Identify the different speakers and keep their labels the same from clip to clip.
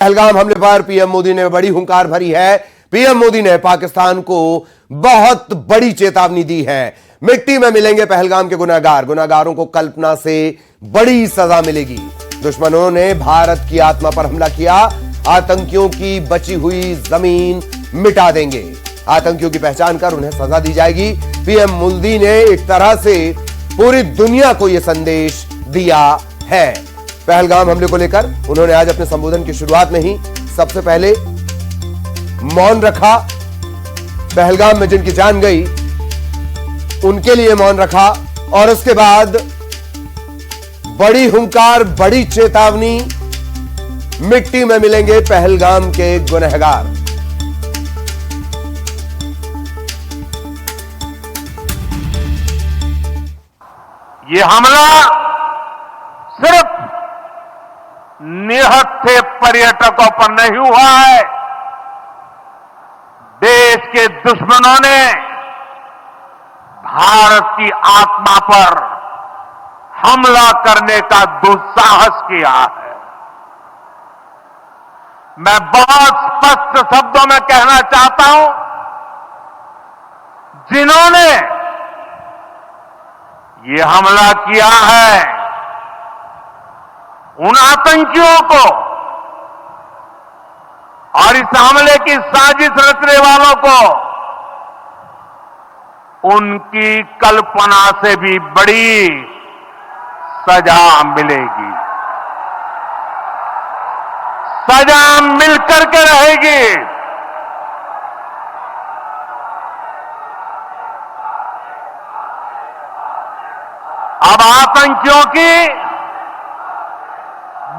Speaker 1: पहलगाम हमले पर पीएम मोदी ने बड़ी हुंकार भरी है। पीएम मोदी ने पाकिस्तान को बहुत बड़ी चेतावनी दी है। मिट्टी में मिलेंगे पहलगाम के गुनहगार, गुनहगारों को कल्पना से बड़ी सजा मिलेगी। दुश्मनों ने भारत की आत्मा पर हमला किया, आतंकियों की बची हुई जमीन मिटा देंगे। आतंकियों की पहचान कर उन्हें सजा दी जाएगी। पीएम मोदी ने एक तरह से पूरी दुनिया को यह संदेश दिया है। पहलगाम हमले को लेकर उन्होंने आज अपने संबोधन की शुरुआत में ही सबसे पहले मौन रखा। पहलगाम में जिनकी जान गई उनके लिए मौन रखा और उसके बाद बड़ी हुंकार, बड़ी चेतावनी, मिट्टी में मिलेंगे पहलगाम के गुनहगार।
Speaker 2: ये हमला सिर्फ निहत्थे पर्यटकों पर नहीं हुआ है। देश के दुश्मनों ने भारत की आत्मा पर हमला करने का दुस्साहस किया है। मैं बहुत स्पष्ट शब्दों में कहना चाहता हूं, जिन्होंने ये हमला किया है, उन आतंकियों को और इस हमले की साजिश रचने वालों को उनकी कल्पना से भी बड़ी सजा मिलेगी। सजा मिलकर के रहेगी। अब आतंकियों की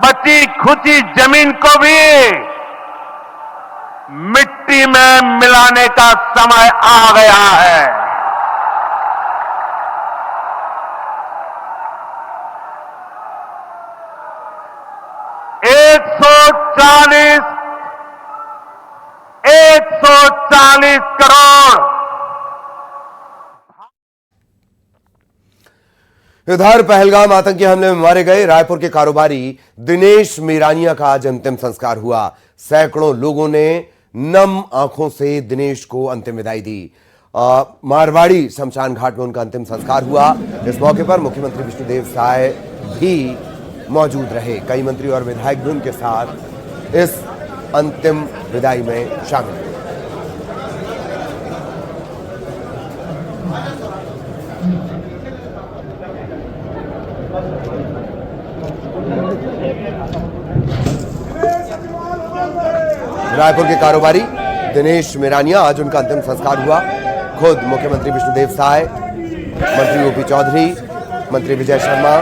Speaker 2: बची खुची जमीन को भी मिट्टी में मिलाने का समय आ गया है। एक सौ चालीस करोड़।
Speaker 1: इधर पहलगाम आतंकी हमले में मारे गए रायपुर के कारोबारी दिनेश मीरानिया का आज अंतिम संस्कार हुआ। सैकड़ों लोगों ने नम आंखों से दिनेश को अंतिम विदाई दी। मारवाड़ी शमशान घाट में उनका अंतिम संस्कार हुआ। इस मौके पर मुख्यमंत्री विष्णुदेव साय भी मौजूद रहे। कई मंत्री और विधायक भी उनके साथ इस अंतिम विदाई में शामिल हुए। रायपुर के कारोबारी दिनेश मीरानिया, आज उनका अंतिम संस्कार हुआ। खुद मुख्यमंत्री विष्णुदेव साय, मंत्री ओपी चौधरी, मंत्री विजय शर्मा,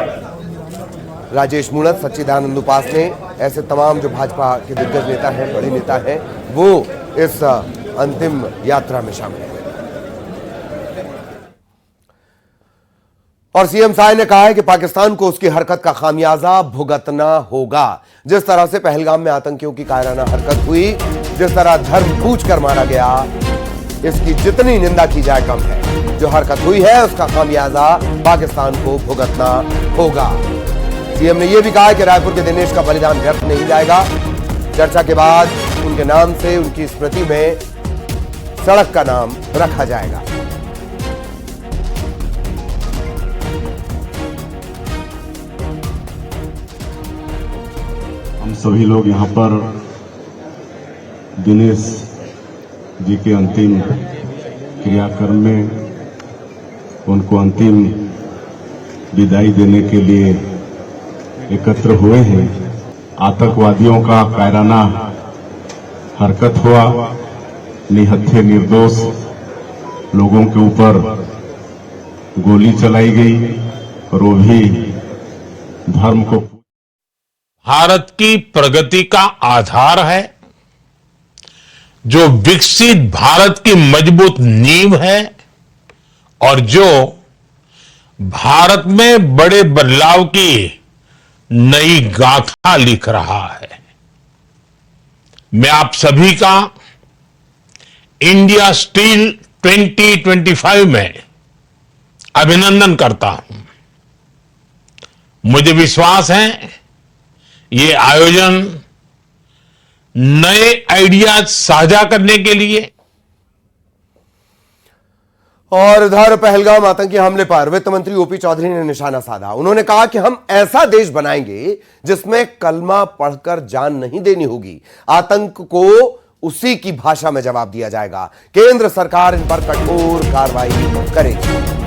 Speaker 1: राजेश मूणत, सच्चिदानंद उपासने, ऐसे तमाम जो भाजपा के दिग्गज नेता हैं, बड़े नेता हैं, वो इस अंतिम यात्रा में शामिल हुए। और सीएम साय ने कहा है कि पाकिस्तान को उसकी हरकत का खामियाजा भुगतना होगा। जिस तरह से पहलगाम में आतंकियों की कायराना हरकत हुई, जिस तरह धर्म पूछ कर मारा गया, इसकी जितनी निंदा की जाए कम है। जो हरकत हुई है उसका खामियाजा पाकिस्तान को भुगतना होगा। सीएम ने यह भी कहा कि रायपुर के दिनेश का बलिदान व्यर्थ नहीं जाएगा। चर्चा के बाद उनके नाम से उनकी स्मृति में सड़क का नाम रखा जाएगा।
Speaker 3: हम सभी लोग यहाँ पर दिनेश जी के अंतिम क्रियाक्रम में उनको अंतिम विदाई देने के लिए एकत्र हुए हैं। आतंकवादियों का कायराना हरकत हुआ, निहत्थे निर्दोष लोगों के ऊपर गोली चलाई गई और वो भी धर्म को।
Speaker 4: भारत की प्रगति का आधार है, जो विकसित भारत की मजबूत नींव है और जो भारत में बड़े बदलाव की नई गाथा लिख रहा है। मैं आप सभी का इंडिया स्टील 2025 में अभिनंदन करता हूं। मुझे विश्वास है ये आयोजन नए आइडियाज साझा करने के लिए।
Speaker 1: और इधर पहलगाम आतंकी हमले पर वित्त मंत्री ओपी चौधरी ने निशाना साधा। उन्होंने कहा कि हम ऐसा देश बनाएंगे जिसमें कलमा पढ़कर जान नहीं देनी होगी। आतंक को उसी की भाषा में जवाब दिया जाएगा। केंद्र सरकार इन पर कठोर कार्रवाई करेगी।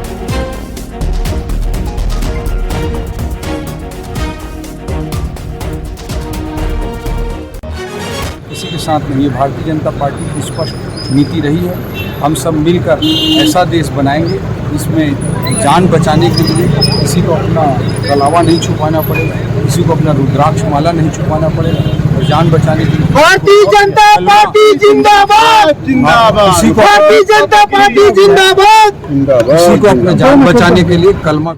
Speaker 5: किसी के साथ नहीं है। भारतीय जनता पार्टी की स्पष्ट नीति रही है। हम सब मिलकर ऐसा देश बनाएंगे जिसमें जान बचाने के लिए किसी को अपना गलावा नहीं छुपाना पड़ेगा, किसी को अपना रुद्राक्ष माला नहीं छुपाना पड़ेगा और जान बचाने के लिए
Speaker 6: भारतीय जनता पार्टी जिंदाबाद जिंदाबाद,
Speaker 5: किसी को
Speaker 6: भारतीय जनता पार्टी जिंदाबाद
Speaker 5: किसी को अपना जान बचाने के लिए कलमा।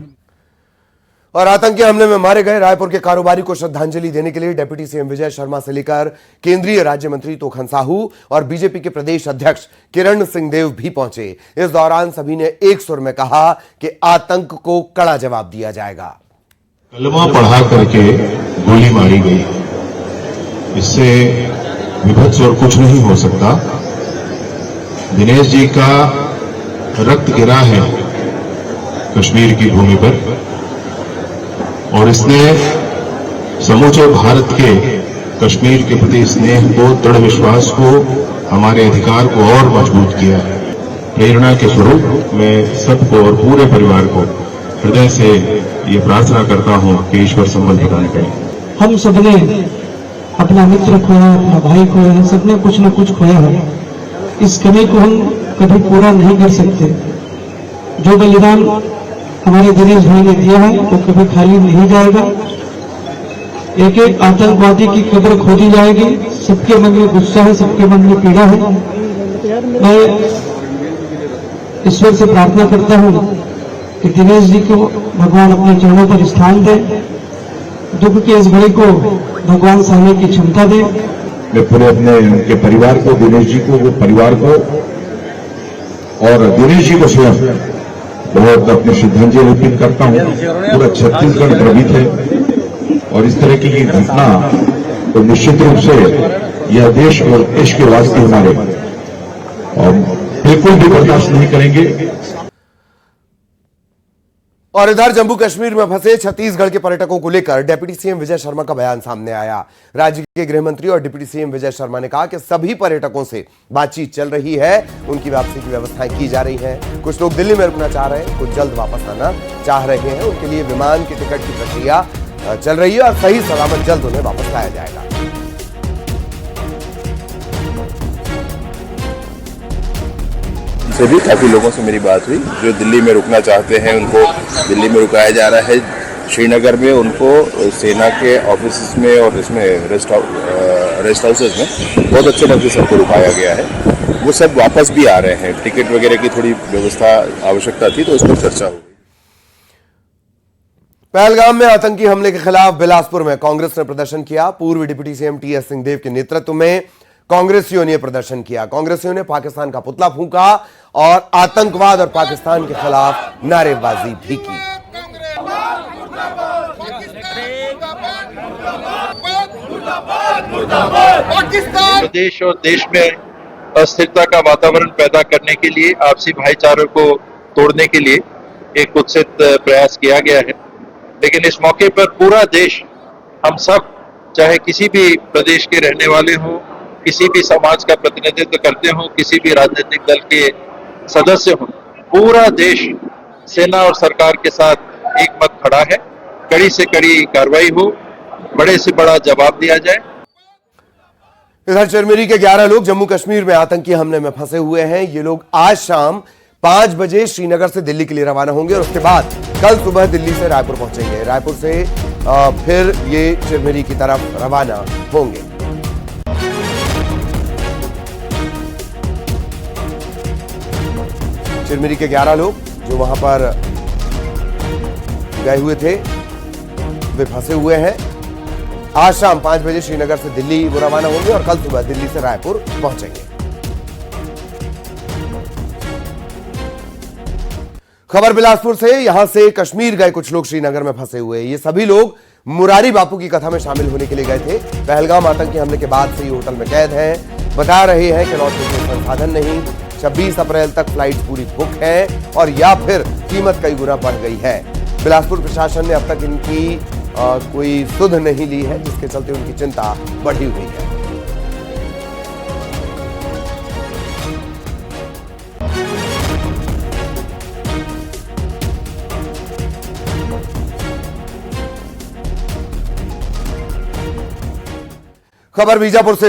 Speaker 1: और आतंकी हमले में मारे गए रायपुर के कारोबारी को श्रद्धांजलि देने के लिए डिप्टी सीएम विजय शर्मा से लेकर केंद्रीय राज्य मंत्री तोखन साहू और बीजेपी के प्रदेश अध्यक्ष किरण सिंहदेव भी पहुंचे। इस दौरान सभी ने एक सुर में कहा कि आतंक को कड़ा जवाब दिया जाएगा।
Speaker 3: कलमा पढ़ा करके गोली मारी गई, इससे विभत्स और कुछ नहीं हो सकता। दिनेश जी का रक्त गिरा है कश्मीर की भूमि पर और इसने समूचे भारत के कश्मीर के प्रति स्नेह को, दृढ़ विश्वास को, हमारे अधिकार को और मजबूत किया है। प्रेरणा के स्वरूप मैं सबको और पूरे परिवार को हृदय से ये प्रार्थना करता हूं कि ईश्वर संबल प्रदान करें।
Speaker 7: हम सबने अपना मित्र खोया, अपना भाई खोया है, सबने कुछ न कुछ खोया है। इस कमी को हम कभी पूरा नहीं कर सकते। जो बलिदान हमारे दिनेश भाई ने दिया है वो कभी खाली नहीं जाएगा। एक एक आतंकवादी की कब्र खोदी जाएगी। सबके मन में गुस्सा है, सबके मन में पीड़ा है। मैं ईश्वर से प्रार्थना करता हूं कि दिनेश जी को भगवान अपने चरणों पर स्थान दे, दुख के इस घड़ी को भगवान सहने की क्षमता दे।
Speaker 3: मैं पूरे अपने उनके परिवार को, दिनेश जी को, वो परिवार को और दिनेश जी को स्वयं बहुत अपनी श्रद्धांजलि अर्पित करता हूं। पूरा छत्तीसगढ़ द्रवित है और इस तरह की घटना तो निश्चित रूप से यह देश और देश के वास्ते हमारे और बिल्कुल भी बर्दाश्त नहीं करेंगे।
Speaker 1: और इधर जम्मू कश्मीर में फंसे छत्तीसगढ़ के पर्यटकों को लेकर डिप्टी सीएम विजय शर्मा का बयान सामने आया। राज्य के गृह मंत्री और डिप्टी सीएम विजय शर्मा ने कहा कि सभी पर्यटकों से बातचीत चल रही है, उनकी वापसी की व्यवस्थाएं की जा रही हैं। कुछ लोग दिल्ली में रुकना चाह रहे हैं, कुछ जल्द वापस आना चाह रहे हैं। उनके लिए विमान की टिकट की प्रक्रिया चल रही है और सही सलामत जल्द उन्हें वापस लाया जाएगा।
Speaker 8: से भी काफ़ी लोगों से मेरी बात हुई जो दिल्ली में रुकना चाहते हैं, उनको दिल्ली में रुकाया जा रहा है। श्रीनगर में उनको सेना के ऑफिस में और इसमें रेस्ट हाउसेज में बहुत अच्छे ढंग से सबको रुकाया गया है। वो सब वापस भी आ रहे हैं। टिकट वगैरह की थोड़ी व्यवस्था आवश्यकता थी तो उस पर चर्चा हुई।
Speaker 1: पहलगाम में आतंकी हमले के खिलाफ बिलासपुर में कांग्रेस ने प्रदर्शन किया। पूर्व डिप्टी सीएम टीएस सिंहदेव के नेतृत्व में कांग्रेसियों ने प्रदर्शन किया। कांग्रेसियों ने पाकिस्तान का पुतला फूंका और आतंकवाद और पाकिस्तान के खिलाफ नारेबाजी भी की।
Speaker 9: देश और देश में अस्थिरता का वातावरण पैदा करने के लिए, आपसी भाईचारे को तोड़ने के लिए एक कुत्सित प्रयास किया गया है। लेकिन इस मौके पर पूरा देश, हम सब, चाहे किसी भी प्रदेश के रहने वाले हों, किसी भी समाज का प्रतिनिधित्व करते हों, किसी भी राजनीतिक दल के सदस्य हों, पूरा देश सेना और सरकार के साथ एक मत खड़ा है। कड़ी से कड़ी कार्रवाई हो, बड़े से बड़ा जवाब दिया जाए।
Speaker 1: इधर चिरमिरी के 11 लोग जम्मू कश्मीर में आतंकी हमले में फंसे हुए हैं। ये लोग आज शाम 5 बजे श्रीनगर से दिल्ली के लिए रवाना होंगे और उसके बाद कल सुबह दिल्ली से रायपुर पहुंचेंगे। रायपुर से फिर ये चिरमिरी की तरफ रवाना होंगे। चिरमिरी के 11 लोग जो वहां पर गए हुए थे वे फंसे हुए हैं। आज शाम 5 बजे श्रीनगर से दिल्ली वो रवाना होंगे और कल सुबह दिल्ली से रायपुर पहुंचेंगे। खबर बिलासपुर से। यहां से कश्मीर गए कुछ लोग श्रीनगर में फंसे हुए। ये सभी लोग मुरारी बापू की कथा में शामिल होने के लिए गए थे। पहलगाम आतंकी हमले के बाद से ये होटल में कैद हैं। बता रहे हैं कि लौटने के संसाधन नहीं। 26 अप्रैल तक फ्लाइट पूरी बुक है और या फिर कीमत कई गुना बढ़ गई है। बिलासपुर प्रशासन ने अब तक इनकी कोई सुध नहीं ली है, जिसके चलते उनकी चिंता बढ़ी हुई है। खबर बीजापुर से।